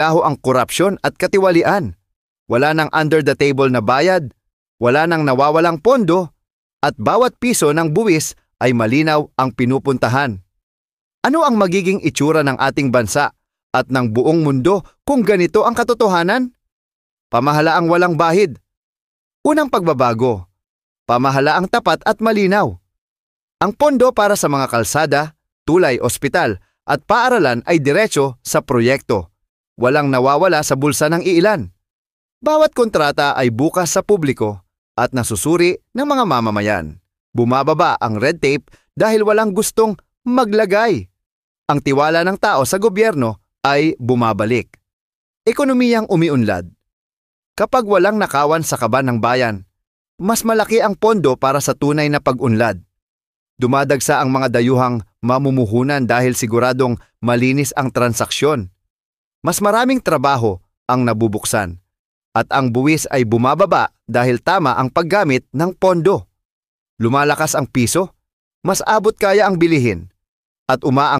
Laho ang korupsyon at katiwalian. Wala nang under the table na bayad, wala nang nawawalang pondo, at bawat piso ng buwis ay malinaw ang pinupuntahan. Ano ang magiging itsura ng ating bansa at ng buong mundo kung ganito ang katotohanan? Pamahalaang walang bahid. Unang pagbabago, pamahalaang tapat at malinaw. Ang pondo para sa mga kalsada, tulay, ospital at paaralan ay diretso sa proyekto. Walang nawawala sa bulsa ng iilan. Bawat kontrata ay bukas sa publiko at nasusuri ng mga mamamayan. Bumababa ang red tape dahil walang gustong maglagay. Ang tiwala ng tao sa gobyerno ay bumabalik. Ekonomiyang umiunlad. Kapag walang nakawan sa kaban ng bayan, mas malaki ang pondo para sa tunay na pag-unlad. Dumadagsa ang mga dayuhang mamumuhunan dahil siguradong malinis ang transaksyon. Mas maraming trabaho ang nabubuksan at ang buwis ay bumababa dahil tama ang paggamit ng pondo. Lumalakas ang piso, mas abot kaya ang bilihin at umaang